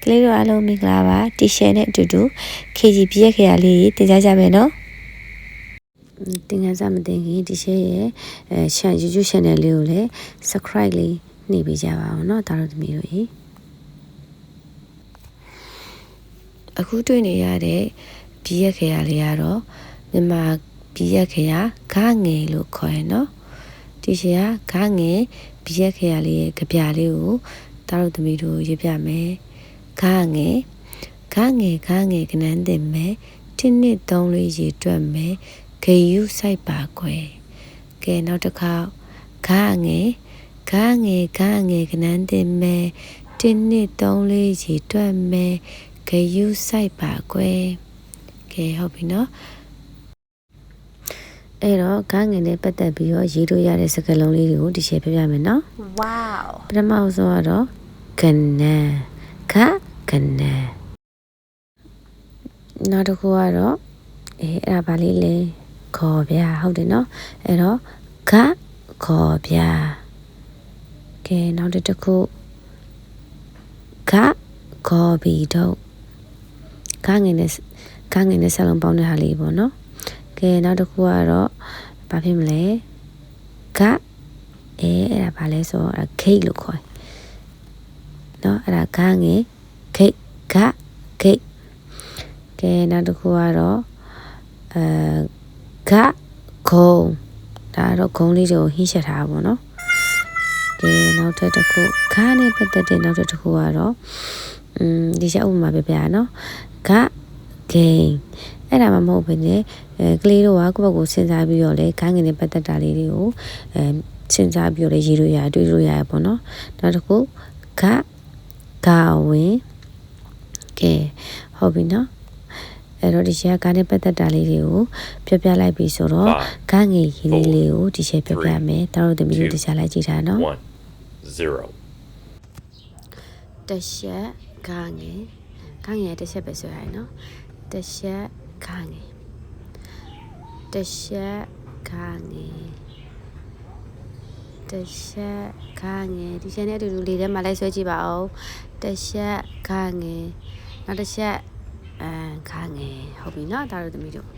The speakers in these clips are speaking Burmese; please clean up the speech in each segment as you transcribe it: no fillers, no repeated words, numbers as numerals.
လေးတို့အားလုံးမင်္ဂလာပါတီရှယ်နဲ့အတူတူ KG ပြည့်ခရလေးတင်ကြကြမယ်နော်တင်ငန်းစားမတင်ခင်တီရှယ်ရဲ့YouTube channel လေးကိုလည်း subscribe လေးနှိပ်ပေးကြပါအောင်နော်ဒါတို့သမီးတို့ရေအခုတွေ့နေရတဲ့ပြည့်ခရလေးကတော့မြန်မာပြည့်ခရခါငယ်လို့ခေါ်ရနော်တီရှယ်ကခါငယ်ပြည့်ခရလေးရဲ့ကြပြလေးကိုဒါတို့သမီးတို့ရေးပြမယ်ခါငယ်ကနန်းတင်မယ်တစ်နှစ်သုံးလေးရေတွက်မယ်ဂယူစိုက်ပါခွဲကဲနောက်တစ်ခါခါငယ်ကနန်းတင်မယ်တစ်နှစ်သုံးလေးရေတွက်မယ်ဂယူစိုက်ပါခွဲကဲဟုတ်ပြီနော်အဲ့တော့ခါငယ်နဲ့ပတ်သက်ပြီးတော့ရေးလို့ရတဲ့စကားလုံးလေးတွေကိုဒီရှယ်ပြပြမယ်နော် Wow ပထမဆုံးကတော့ကနန်းကနန်းနောက်တစ်ခုကတော့အဲ့ဒါပါလေးလေခေါ်ပြဟုတ်တယ်နော်အဲ့တော့ခေါ်ပြကဲနောက်တစ်ခုခေါ်ပြီးတော့ခါငယ်နဲ့ဆက်လုံးပေါင်းတဲ့ဟာလေးပေါ့နော်ကဲနောက်တစ်ခုကတော့ဘာဖြစ်မလဲအဲ့ဒါပါလဲဆိုတော့ခိတ်လို့ခေါ်နော်အဲ့ဒါခါငယ်ခိတ်ကဲနောက်တစ်ခုကတော့ခုံဒါတော့ခုံလေးတွေကိုဟင်းချက်ထားပါဘောနော်ကဲနောက်တစ်ခုခါနဲ့ပတ်သက်တဲ့နောက်တစ်ခုကတော့ဒီချက်ဥပမာပြပြရနော်ဂိမ်းအဲ့ဒါမှမဟုတ်ဘဲနဲ့ကလေးတို့ကကိုယ့်ဘက်ကိုစဉ်းစားပြီးတော့လေခန်းငယ်နဲ့ပတ်သက်တာလေးတွေကိုစဉ်းစားပြီးတော့လေရေးလို့ရတွေးလို့ရရပေါ့နော်နောက်တစ်ခုဂဝင်ကဲဟုတ်ပြီနော်အဲ့တော့ဒီရှယ်ကားနဲ့ပတ်သက်တာလေးတွေကိုပြလိုက်ပြီဆိုတော့ခန်းငယ်ရေးလေးကိုဒီရှယ်ပြမယ်တောက်တို့သမီးတို့တရားလိုက်ကြည့်ထားနော်0တစ်ချက်ခန်းငယ်တစ်ချက်ပဲဆိုရနော်တစ်ချက်ခန်းငယ်ဒီချက်နဲ့အတူတူလေးထဲမှာလိုက်ဆွဲကြည့်ပါဦးတစ်ချက်ခါငယ်နောက်တစ်ချက်ခါငယ်ဟုတ်ပြီနော်ဒါတို့သမီးတို့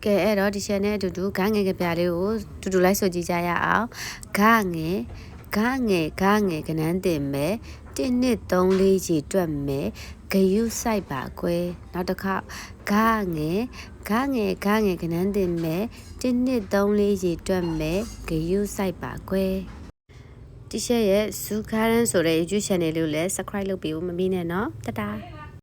ကဲအဲ့တော့ဒီချက်နဲ့အတူတူခါငယ်ကြပြလေးကိုတူတူလိုက်ဆွဲကြည့်ကြရအောင်ခါငယ်ကနန်းတင်မယ်တစ်နှစ်သုံးလေးကြီးတွက်မယ်ဂယူစိုက်ပါကွယ်နောက်တစ်ခါခါငယ်ကနန်းတင်မယ်တစ်နှစ်သုံးလေးကြီးတွက်မယ်ဂယူစိုက်ပါကွယ်တီရှယ်ရဲ့ဇူခါရန်ဆိုတဲ့ YouTube channel လေးကိုလည်း subscribe လုပ်ပေးဖို့မမေ့နဲ့နော်တတား